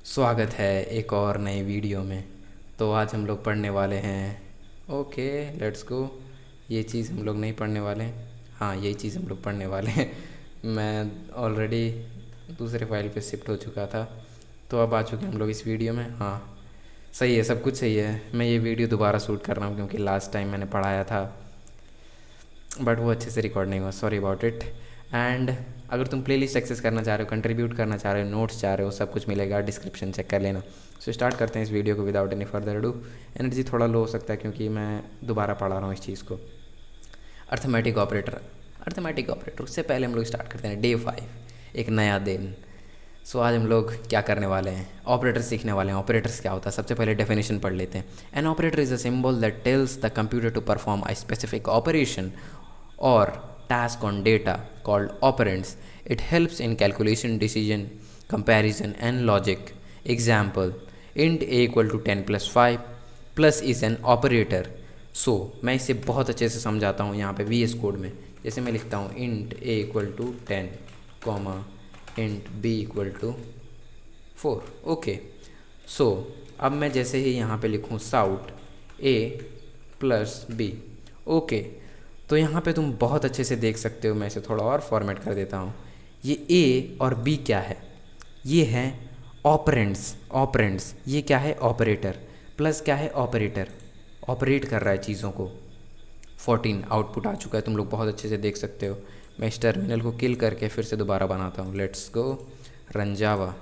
स्वागत है एक और नई वीडियो में। तो आज हम लोग पढ़ने वाले हैं। ओके, लेट्स गो। ये चीज़ हम लोग नहीं पढ़ने वाले। हाँ, यही चीज़ हम लोग पढ़ने वाले हैं। मैं ऑलरेडी दूसरे फाइल पे शिफ्ट हो चुका था, तो अब आ चुके हम लोग इस वीडियो में। हाँ, सही है, सब कुछ सही है। मैं ये वीडियो दोबारा शूट कर रहा हूँ क्योंकि लास्ट टाइम मैंने पढ़ाया था बट वो अच्छे से रिकॉर्ड नहीं हुआ, सॉरी अबाउट इट। एंड अगर तुम प्लेलिस्ट एक्सेस करना चाह रहे हो, कंट्रीब्यूट करना चाह रहे हो, नोट्स चाह रहे हो, सब कुछ मिलेगा, डिस्क्रिप्शन चेक कर लेना। सो स्टार्ट करते हैं इस वीडियो को without any further do. Energy थोड़ा लो हो सकता है क्योंकि मैं दोबारा पढ़ा रहा हूँ इस चीज़ को। Arithmetic operator, arithmetic operator. उससे पहले हम लोग स्टार्ट करते हैं डे 5, एक नया दिन। सो आज हम लोग क्या करने वाले हैं, ऑपरेटर्स सीखने वाले हैं। ऑपरेटर्स क्या होता है, सबसे पहले डेफिनेशन पढ़ लेते हैं। An operator is a symbol that tells the computer to perform a specific operation or task on data called operands. It helps in calculation, decision, comparison and logic. Example, int a equal to 10 plus 5 plus is an operator. So मैं इसे बहुत अच्छे से समझाता हूँ यहाँ पे VS code में। जैसे मैं लिखता हूँ int a equal to 10 comma int b equal to 4। Okay, so अब मैं जैसे ही यहाँ पे लिखूँ साउट a प्लस b। ओके, तो यहाँ पे तुम बहुत अच्छे से देख सकते हो। मैं इसे थोड़ा और फॉर्मेट कर देता हूँ। ये ए और बी क्या है, ये है ऑपरेंड्स। ऑपरेंड्स ये क्या है, ऑपरेटर। प्लस क्या है, ऑपरेटर, ऑपरेट कर रहा है चीज़ों को। 14 आउटपुट आ चुका है, तुम लोग बहुत अच्छे से देख सकते हो। मैं इस टर्मिनल को किल करके फिर से दोबारा बनाता हूँ। लेट्स गो रन जावा।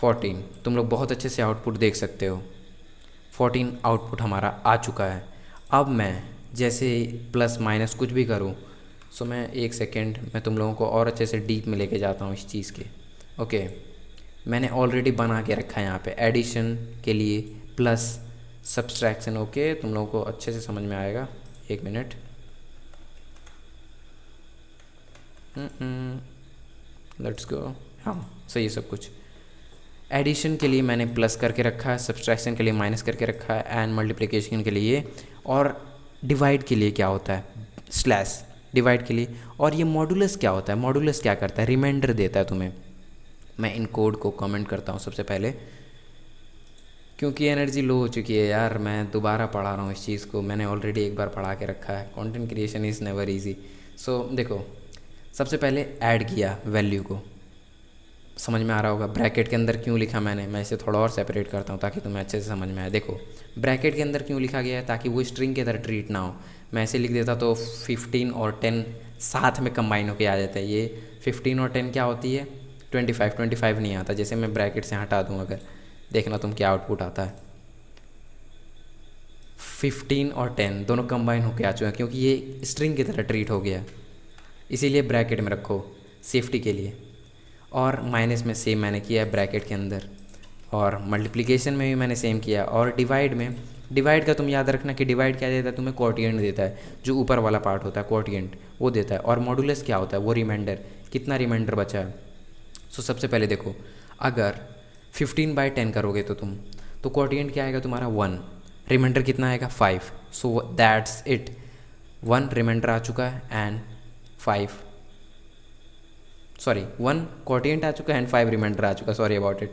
14 तुम लोग बहुत अच्छे से आउटपुट देख सकते हो। 14 आउटपुट हमारा आ चुका है। अब मैं जैसे प्लस माइनस कुछ भी करूँ, सो मैं एक सेकेंड मैं तुम लोगों को और अच्छे से डीप में लेके जाता हूँ इस चीज़ के। ओके, मैंने ऑलरेडी बना के रखा है यहाँ पे एडिशन के लिए प्लस सब्सट्रैक्शन। ओके, तुम लोगों को अच्छे से समझ में आएगा, एक मिनट। Let's go. हाँ, सही है सब कुछ। एडिशन के लिए मैंने प्लस करके रखा है, सब्सट्रैक्शन के लिए माइनस करके रखा है, एंड मल्टीप्लिकेशन के लिए, और डिवाइड के लिए क्या होता है, स्लैश डिवाइड के लिए। और ये मॉडुलस क्या होता है, मॉडुलस क्या करता है, रिमाइंडर देता है तुम्हें। मैं इन कोड को कमेंट करता हूँ सबसे पहले क्योंकि एनर्जी लो हो चुकी है यार। मैं दोबारा पढ़ा रहा हूँ इस चीज़ को, मैंने ऑलरेडी एक बार पढ़ा के रखा है। Content creation is never easy. So देखो, सबसे पहले ऐड किया वैल्यू को, समझ में आ रहा होगा। ब्रैकेट के अंदर क्यों लिखा मैं इसे थोड़ा और सेपरेट करता हूँ ताकि तुम्हें अच्छे से समझ में आए। देखो, ब्रैकेट के अंदर क्यों लिखा गया है, ताकि वो स्ट्रिंग की तरह ट्रीट ना हो। मैं ऐसे लिख देता तो 15 और 10 साथ में कंबाइन होकर आ जाता है। ये 15 और 10 क्या होती है, 25। 25 नहीं आता। जैसे मैं ब्रैकेट से हटा दूँ अगर, देखना तुम क्या आउटपुट आता है। 15 और 10 दोनों कंबाइन होकर आ चुके हैं क्योंकि ये स्ट्रिंग की तरह ट्रीट हो गया, इसीलिए ब्रैकेट में रखो सेफ्टी के लिए। और माइनस में सेम मैंने किया है ब्रैकेट के अंदर, और मल्टीप्लिकेशन में भी मैंने सेम किया। और डिवाइड में, डिवाइड का तुम याद रखना कि डिवाइड क्या देता है तुम्हें, क्वोटिएंट देता है। जो ऊपर वाला पार्ट होता है क्वोटिएंट वो देता है। और मॉडुलस क्या होता है, वो रिमाइंडर, कितना रिमाइंडर बचा है। सो सबसे पहले देखो, अगर 15/10 करोगे तो तुम, तो क्वोटिएंट क्या आएगा तुम्हारा 1, रिमाइंडर कितना आएगा 5। सो दैट्स इट, 1 रिमाइंडर आ चुका है एंड 5, सॉरी 1 क्वोटिएंट आ चुका है एंड 5 रिमाइंडर आ चुका, sorry about it.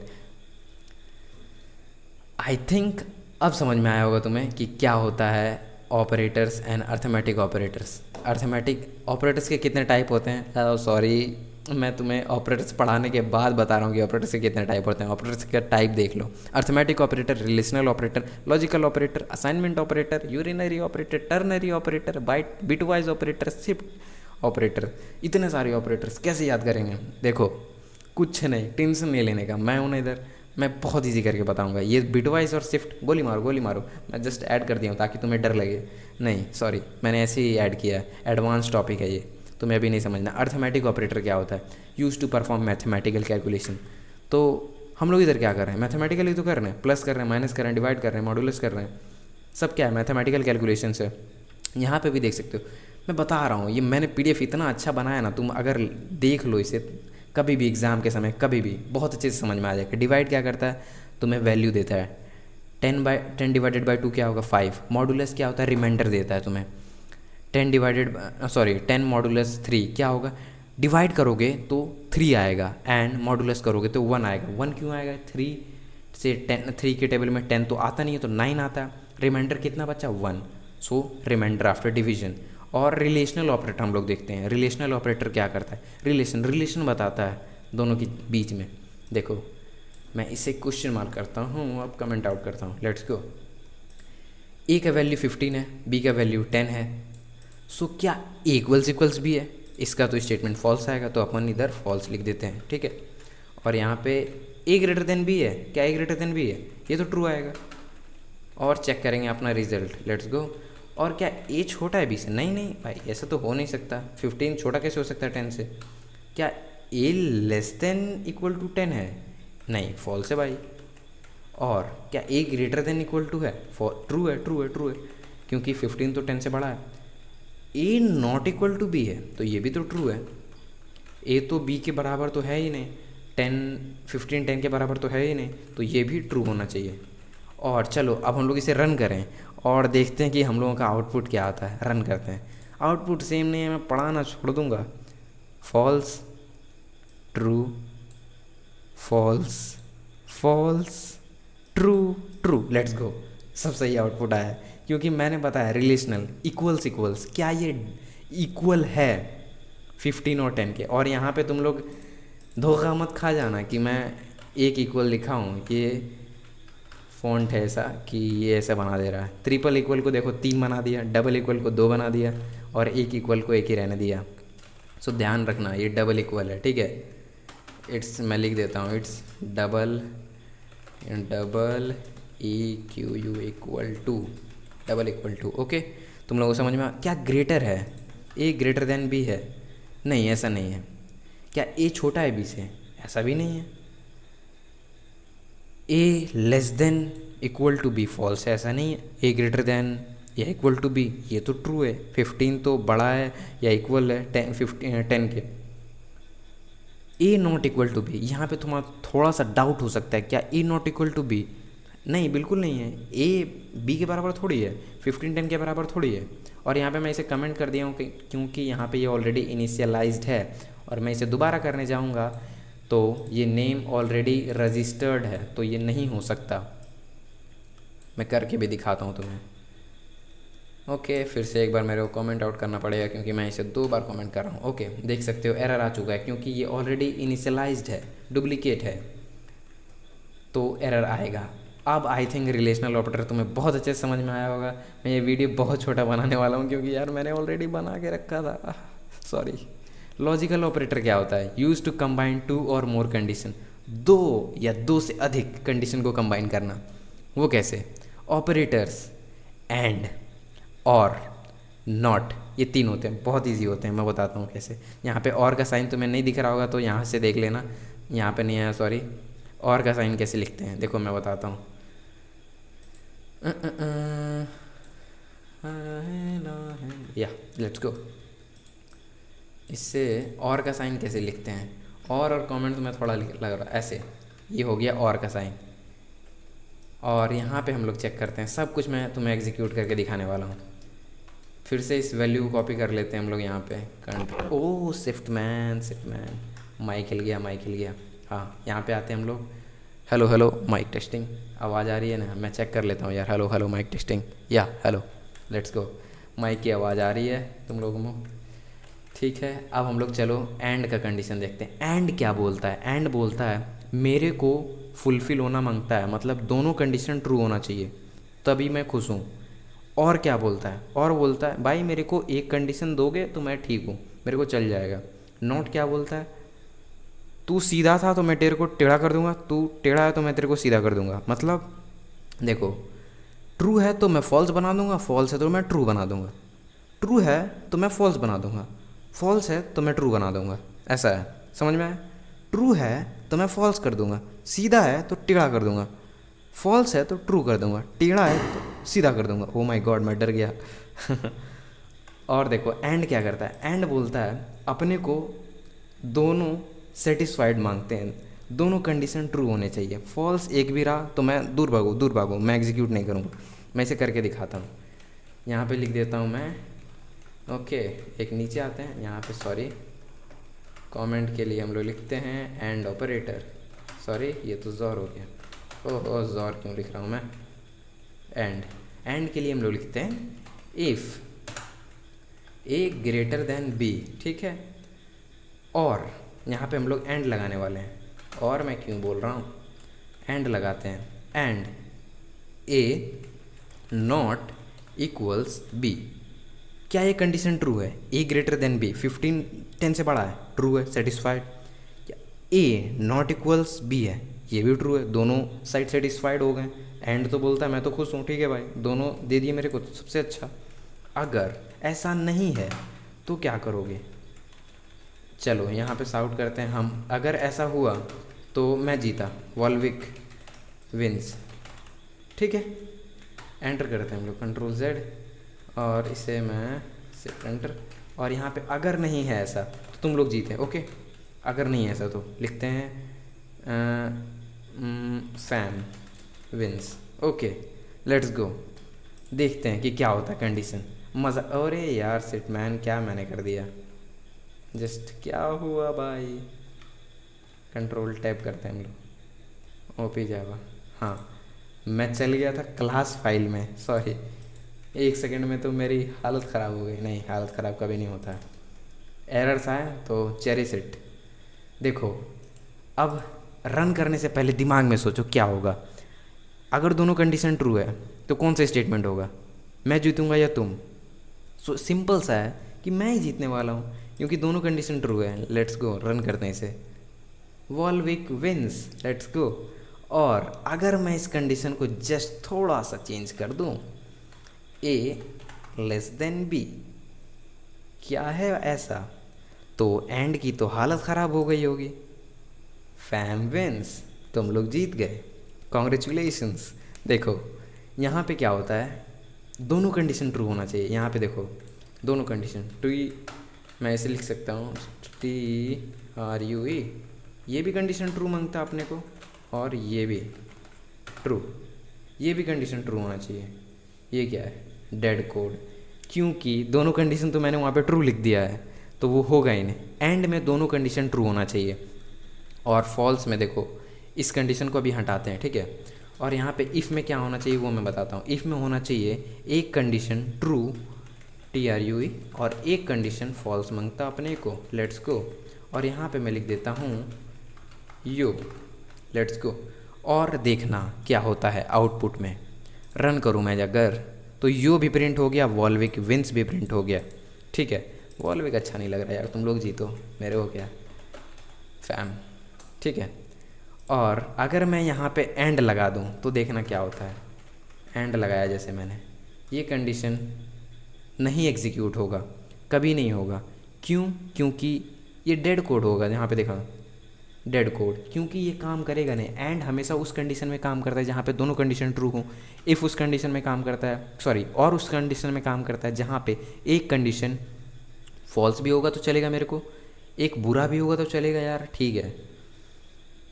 I think अब समझ में आया होगा तुम्हें कि क्या होता है operators and arithmetic operators. Arithmetic operators के कितने टाइप होते हैं, सॉरी मैं तुम्हें ऑपरेटर्स पढ़ाने के बाद बता रहा हूँ कि ऑपरेटर्स के कितने टाइप होते हैं। ऑपरेटर्स का टाइप देख लो, arithmetic operator, relational operator, logical operator, assignment operator, unary operator, ternary operator, bitwise operator, shift operator. इतने सारे ऑपरेटर्स कैसे याद करेंगे। देखो, कुछ नहीं, टेंशन नहीं लेने का, मैं हूँ ना इधर, मैं बहुत इजी करके बताऊंगा। ये बिटवाइज और शिफ्ट, गोली मारो गोली मारो, मैं जस्ट ऐड कर दिया हूँ ताकि तुम्हें डर लगे। नहीं सॉरी, मैंने ऐसे ही ऐड किया है, एडवांस टॉपिक है ये, तुम्हें अभी नहीं समझना। अर्थमेटिक ऑपरेटर क्या होता है, use to perform mathematical calculation. तो हम लोग इधर क्या कर रहे हैं, मैथमेटिकली तो कर रहे हैं, प्लस कर रहे हैं, माइनस कर रहे हैं, डिवाइड कर रहे हैं, मॉडुलस कर रहे हैं, सब क्या है, मैथमेटिकल कैलकुलेशन है। यहाँ पे भी देख सकते हो, मैं बता रहा हूँ, ये मैंने PDF इतना अच्छा बनाया ना, तुम अगर देख लो इसे कभी भी एग्ज़ाम के समय, कभी भी बहुत अच्छे से समझ में आ जाएगा। डिवाइड क्या करता है, तुम्हें वैल्यू देता है। 10 डिवाइडेड बाई 2 क्या होगा 5। मॉडुलस क्या होता है, रिमाइंडर देता है तुम्हें। 10 मॉडुलस 3 क्या होगा, डिवाइड करोगे तो 3 आएगा एंड मॉडुलस करोगे तो 1 आएगा। 1 क्यों आएगा? 3 से 10, 3 के टेबल में 10 तो आता नहीं है तो 9 आता है। रिमाइंडर कितना बचा? 1। सो रिमाइंडर आफ्टर डिवीजन। और रिलेशनल ऑपरेटर हम लोग देखते हैं। रिलेशनल ऑपरेटर क्या करता है? रिलेशन बताता है दोनों के बीच में। देखो मैं इसे क्वेश्चन मार्क करता हूँ, अब कमेंट आउट करता हूँ। Let's go. ए का वैल्यू 15 है, बी का वैल्यू 10 है। सो क्या इक्वल्स भी है? इसका तो स्टेटमेंट फॉल्स आएगा, तो अपन इधर फॉल्स लिख देते हैं, ठीक है। और यहाँ पे ए ग्रेटर देन बी है, क्या ए ग्रेटर देन बी है? ये तो ट्रू आएगा। और चेक करेंगे अपना रिजल्ट। Let's go. और क्या ए छोटा है बी से? नहीं नहीं भाई, ऐसा तो हो नहीं सकता। 15 छोटा कैसे हो सकता है 10 से? क्या ए लेस देन इक्वल टू 10 है? नहीं, फॉल्स है भाई। और क्या ए ग्रेटर देन इक्वल टू है? ट्रू है, ट्रू है, ट्रू है, क्योंकि 15 तो 10 से बड़ा है। ए नॉट इक्वल टू बी है, तो ये भी तो ट्रू है। ए तो बी के बराबर तो है ही नहीं, 15 10 के बराबर तो है ही नहीं, तो ये भी ट्रू होना चाहिए। और चलो अब हम लोग इसे रन करें और देखते हैं कि हम लोगों का आउटपुट क्या आता है। रन करते हैं। आउटपुट सेम नहीं है, मैं पढ़ाना छोड़ दूंगा। False, true, false, false, true, true. Let's go. सब सही आउटपुट आया है, क्योंकि मैंने बताया रिलेशनल इक्वल्स। क्या ये इक्वल है 15 और 10 के? और यहाँ पे तुम लोग धोखा मत खा जाना कि मैं एक इक्वल लिखा हूँ, ये फ़ॉन्ट है ऐसा कि ये ऐसे बना दे रहा है। ट्रिपल इक्वल को देखो 3 बना दिया, डबल इक्वल को 2 बना दिया, और एक इक्वल को 1 ही रहने दिया। सो ध्यान रखना, ये डबल इक्वल है, ठीक है। इट्स, मैं लिख देता हूँ, it's double E Q U equal to, double equal to. Okay, तुम लोगों को समझ में क्या ग्रेटर है? ए ग्रेटर देन बी है? नहीं, ऐसा नहीं है। क्या ए छोटा है बी से? ऐसा भी नहीं है। A less than equal to B? False है, ऐसा नहीं है। ए ग्रेटर देन या इक्वल टू बी, ये तो ट्रू है। 15 तो बड़ा है या इक्वल है 10 के। ए नॉट इक्वल टू बी, यहाँ पे तुम्हारा थोड़ा सा डाउट हो सकता है, क्या ए नॉट इक्वल टू बी? नहीं, बिल्कुल नहीं है। ए बी के बराबर थोड़ी है, 15 10 के बराबर थोड़ी है। और यहाँ पे मैं इसे कमेंट कर दिया हूँ क्योंकि यहाँ पे ये ऑलरेडी इनिशियलाइज्ड है, और मैं इसे दोबारा करने जाऊँगा तो ये नेम ऑलरेडी रजिस्टर्ड है, तो ये नहीं हो सकता। मैं करके भी दिखाता हूँ तुम्हें। ओके, फिर से एक बार मेरे को कमेंट आउट करना पड़ेगा क्योंकि मैं इसे 2 बार कमेंट कर रहा हूँ। ओके, देख सकते हो एरर आ चुका है क्योंकि ये ऑलरेडी इनिशियलाइज्ड है, डुप्लीकेट है, तो एरर आएगा। अब आई थिंक रिलेशनल ऑपरेटर तुम्हें बहुत अच्छे से समझ में आया होगा। मैं ये वीडियो बहुत छोटा बनाने वाला हूँ क्योंकि यार मैंने ऑलरेडी बना के रखा था, सॉरी। लॉजिकल ऑपरेटर क्या होता है? यूज टू कंबाइन 2 और मोर कंडीशन, 2 या 2 से अधिक कंडीशन को कंबाइन करना। वो कैसे? ऑपरेटर्स एंड, और, नॉट, ये 3 होते हैं, बहुत इजी होते हैं। मैं बताता हूँ कैसे। यहाँ पे और का साइन तुम्हें नहीं दिख रहा होगा तो यहाँ से देख लेना, यहाँ पे नहीं आया, सॉरी। और का साइन कैसे लिखते हैं देखो, मैं बताता हूँ। या लेट्स गो। इससे और का साइन कैसे लिखते हैं? और कमेंट में थोड़ा लग रहा है ऐसे, ये हो गया और का साइन। और यहाँ पे हम लोग चेक करते हैं, सब कुछ मैं तुम्हें एग्जीक्यूट करके दिखाने वाला हूँ। फिर से इस वैल्यू को कॉपी कर लेते हैं हम लोग यहाँ पे। ओह शिफ्ट मैन, माइक हिल गया। हाँ, यहाँ पे आते हैं हम लोग। हेलो हेलो माइक टेस्टिंग, आवाज़ आ रही है ना? मैं चेक कर लेता हूँ यार। हेलो हेलो माइक टेस्टिंग, या हेलो, लेट्स गो। माइक की आवाज़ आ रही है तुम लोगों को, ठीक है। अब हम लोग चलो एंड का कंडीशन देखते हैं। एंड क्या बोलता है? एंड बोलता है मेरे को फुलफ़िल होना मांगता है, मतलब दोनों कंडीशन ट्रू होना चाहिए तभी मैं खुश हूँ। और क्या बोलता है? और बोलता है भाई मेरे को एक कंडीशन दोगे तो मैं ठीक हूँ, मेरे को चल जाएगा। नॉट क्या बोलता है? तू सीधा था तो मैं तेरे को टेढ़ा कर दूंगा, तू टेढ़ा है तो मैं तेरे को सीधा कर दूंगा। मतलब देखो, ट्रू है तो मैं फॉल्स बना दूंगा, फॉल्स है तो मैं ट्रू बना दूंगा, ट्रू है तो मैं फॉल्स बना दूंगा, फॉल्स है तो मैं ट्रू बना दूंगा। ऐसा है, समझ में आया? ट्रू है तो मैं फॉल्स कर दूंगा, सीधा है तो टेढ़ा कर दूंगा, फॉल्स है तो ट्रू कर दूंगा, टेढ़ा है तो सीधा कर दूंगा। ओ माय गॉड, मैं डर गया। और देखो एंड क्या करता है? एंड बोलता है अपने को दोनों सेटिस्फाइड मांगते हैं, दोनों कंडीशन ट्रू होने चाहिए। फॉल्स एक भी रहा तो मैं दूर भागो, मैं एग्जीक्यूट नहीं करूँगा। मैं इसे करके दिखाता हूँ। यहाँ पे लिख देता हूँ मैं। ओके, एक नीचे आते हैं यहाँ पे, सॉरी। कमेंट के लिए हम लोग लिखते हैं एंड ऑपरेटर, सॉरी ये तो ज़ोर हो गया, ओह ज़ोर क्यों लिख रहा हूँ मैं, एंड के लिए हम लोग लिखते हैं if A greater than B, ठीक है। और यहाँ पे हम लोग एंड लगाने वाले हैं, और मैं क्यों बोल रहा हूँ, एंड लगाते हैं, and A not equals B. क्या ये कंडीशन ट्रू है, ए ग्रेटर देन बी, 15 10 से बड़ा है, ट्रू है, satisfied. A not equals B है, ये भी ट्रू है, दोनों साइड सेटिस्फाइड हो गए। एंड तो बोलता है मैं तो खुश हूँ, ठीक है भाई, दोनों दे दिए मेरे को, तो सबसे अच्छा। अगर ऐसा नहीं है तो क्या करोगे, चलो यहाँ पे साउट करते हैं हम। अगर ऐसा हुआ तो मैं जीता, वॉल्विक विंस, ठीक है। एंटर करते हैं हम लोग, कंट्रोल जेड, और इसे मैं सिर्फ एंटर। और यहाँ पे अगर नहीं है ऐसा तो तुम लोग जीते, ओके। अगर नहीं है ऐसा तो लिखते हैं फैम विंस, ओके। लेट्स गो, देखते हैं कि क्या होता है कंडीशन। मज़ा, अरे यार सिट मैन, क्या मैंने कर दिया, जस्ट क्या हुआ भाई। कंट्रोल टैप करते हैं हम लोग, ओपी जावा, हाँ मैं चल गया था क्लास फाइल में, सॉरी 1 सेकंड में तो मेरी हालत ख़राब हो गई। नहीं, हालत ख़राब कभी नहीं होता है, एरर्स आए तो चेरिश इट। देखो अब रन करने से पहले दिमाग में सोचो क्या होगा। अगर दोनों कंडीशन ट्रू है तो कौन सा स्टेटमेंट होगा, मैं जीतूंगा या तुम। सो सिंपल सा है कि मैं ही जीतने वाला हूँ, क्योंकि दोनों कंडीशन ट्रू है। लेट्स गो, रन करते हैं इसे, वॉल्विक विंस, लेट्स गो। और अगर मैं इस कंडीशन को जस्ट थोड़ा सा चेंज कर दूँ, ए लेस देन बी, क्या है ऐसा, तो एंड की तो हालत ख़राब हो गई होगी। फैम विंस, तुम लोग जीत गए, कॉन्ग्रेचुलेशंस। देखो यहाँ पे क्या होता है, दोनों कंडीशन ट्रू होना चाहिए। यहाँ पे देखो दोनों कंडीशन ट्रू, मैं ऐसे लिख सकता हूँ TRUE, ये भी कंडीशन ट्रू मांगता है अपने को, और ये भी ट्रू, ये भी कंडीशन ट्रू होना चाहिए। ये क्या है, डेड कोड, क्योंकि दोनों कंडीशन तो मैंने वहाँ पे ट्रू लिख दिया है तो वो होगा ही नहीं। एंड में दोनों कंडीशन ट्रू होना चाहिए, और फॉल्स में देखो इस कंडीशन को अभी हटाते हैं, ठीक है। और यहाँ पे इफ़ में क्या होना चाहिए वो मैं बताता हूँ। इफ़ में होना चाहिए एक कंडीशन ट्रू TRUE और एक कंडीशन फॉल्स मांगता अपने को, लेट्स गो। और यहाँ पे मैं लिख देता हूँ यो, लेट्स गो। और देखना क्या होता है आउटपुट में, रन करूँ मैं अगर, तो यो भी प्रिंट हो गया, वॉल्विक विंस भी प्रिंट हो गया, ठीक है। वॉल्विक अच्छा नहीं लग रहा यार, तुम लोग जीतो, मेरे को क्या, फैम, ठीक है। और अगर मैं यहाँ पे एंड लगा दूँ तो देखना क्या होता है। एंड लगाया जैसे मैंने, ये कंडीशन नहीं एग्जीक्यूट होगा, कभी नहीं होगा। क्यों, क्योंकि ये डेड कोड होगा। यहाँ पे देखा डेड कोड, क्योंकि ये काम करेगा नहीं। एंड हमेशा उस कंडीशन में काम करता है जहाँ पे दोनों कंडीशन ट्रू हों। इफ़ उस कंडीशन में काम करता है, सॉरी, और उस कंडीशन में काम करता है जहाँ पे एक कंडीशन फॉल्स भी होगा तो चलेगा मेरे को, एक बुरा भी होगा तो चलेगा यार, ठीक है।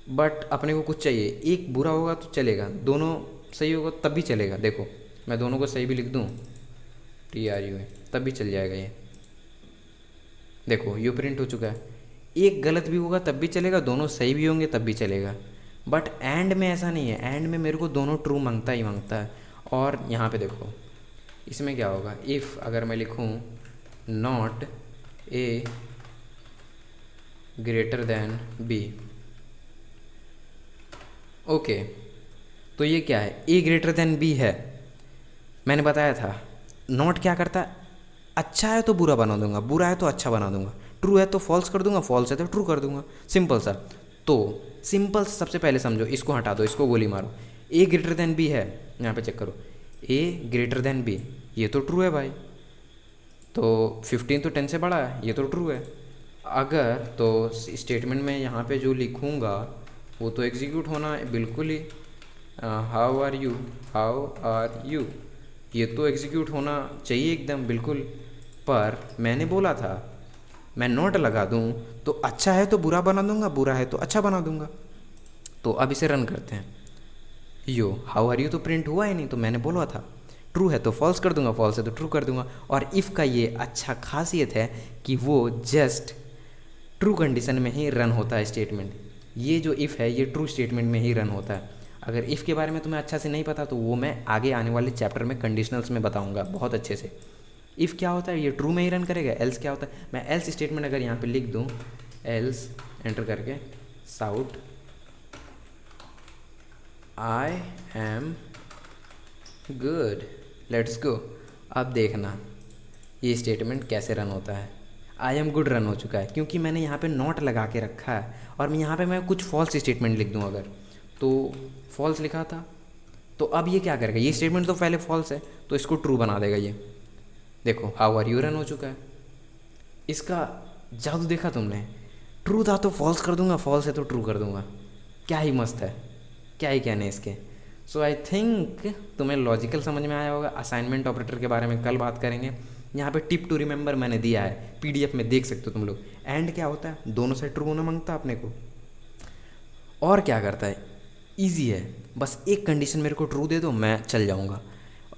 बट अपने को कुछ चाहिए, एक बुरा होगा तो चलेगा, दोनों सही होगा तब भी चलेगा। देखो मैं दोनों को सही भी लिख दूँ TRUE, तब भी चल जाएगा ये। देखो यू प्रिंट हो चुका है, एक गलत भी होगा तब भी चलेगा, दोनों सही भी होंगे तब भी चलेगा। बट एंड में ऐसा नहीं है, एंड में मेरे को दोनों ट्रू मांगता ही मांगता है। और यहाँ पे देखो इसमें क्या होगा, इफ़ अगर मैं लिखूँ not A greater than B, okay, तो ये क्या है, ए ग्रेटर देन बी है। मैंने बताया था नॉट क्या करता है, अच्छा है तो बुरा बना दूंगा, बुरा है तो अच्छा बना दूंगा, ट्रू है तो फॉल्स कर दूंगा, फॉल्स है तो ट्रू कर दूंगा, सिंपल सा। तो सिंपल सबसे पहले समझो, इसको हटा दो, इसको गोली मारो। ए ग्रेटर देन बी है, यहाँ पे चेक करो, ए ग्रेटर देन बी, ये तो ट्रू है भाई, तो 15 तो 10 से बड़ा है, ये तो ट्रू है। अगर तो स्टेटमेंट में यहाँ पे जो लिखूँगा वो तो एग्जीक्यूट होना है बिल्कुल ही। How are you, how are you, ये तो एग्जीक्यूट होना चाहिए एकदम बिल्कुल। पर मैंने बोला था मैं नोट लगा दूँ तो अच्छा है तो बुरा बना दूंगा, बुरा है तो अच्छा बना दूंगा। तो अब इसे रन करते हैं। यो हाउ आर यू तो प्रिंट हुआ ही नहीं, तो मैंने बोला था ट्रू है तो फॉल्स कर दूंगा, फॉल्स है तो ट्रू कर दूंगा। और इफ़ का ये अच्छा खासियत है कि वो जस्ट ट्रू कंडीशन में ही रन होता है स्टेटमेंट। ये जो इफ़ है ये ट्रू स्टेटमेंट में ही रन होता है। अगर इफ़ के बारे में तुम्हें अच्छा से नहीं पता तो वो मैं आगे आने वाले चैप्टर में कंडीशनल्स में बताऊंगा बहुत अच्छे से। इफ़ क्या होता है, ये ट्रू में ही रन करेगा। एल्स क्या होता है, मैं एल्स स्टेटमेंट अगर यहाँ पे लिख दूँ, एल्स एंटर करके साउट I am good, let's go. अब देखना ये स्टेटमेंट कैसे रन होता है। आई एम गुड रन हो चुका है क्योंकि मैंने यहाँ पे नॉट लगा के रखा है, और मैं यहाँ पे मैं कुछ फॉल्स स्टेटमेंट लिख दूँ अगर, तो फॉल्स लिखा था तो अब ये क्या करेगा, ये स्टेटमेंट तो पहले फॉल्स है तो इसको ट्रू बना देगा। ये देखो हाउ आर यू रन हो चुका है। इसका जादू देखा तुमने, ट्रू था तो फॉल्स कर दूंगा, फॉल्स है तो ट्रू कर दूंगा। क्या ही मस्त है, क्या ही कहने इसके। सो आई थिंक तुम्हें लॉजिकल समझ में आया होगा। असाइनमेंट ऑपरेटर के बारे में कल बात करेंगे। यहाँ पे टिप टू रिमेंबर मैंने दिया है, पीडीएफ में देख सकते हो तुम लोग। एंड क्या होता है, दोनों साइड ट्रू होना मांगता है अपने को। और क्या करता है, ईजी है, बस एक कंडीशन मेरे को ट्रू दे दो मैं चल जाऊँगा।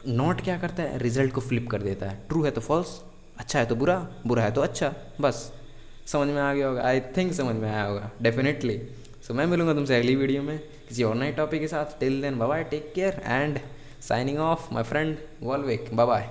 नॉट क्या करता है, रिजल्ट को फ्लिप कर देता है। ट्रू है तो फॉल्स, अच्छा है तो बुरा, बुरा है तो अच्छा। बस समझ में आ गया होगा, आई थिंक समझ में आया होगा डेफिनेटली। सो मैं मिलूंगा तुमसे अगली वीडियो में किसी और नए टॉपिक के साथ। Till then bye bye, take care and signing off my friend वॉलविक, बाय बाय।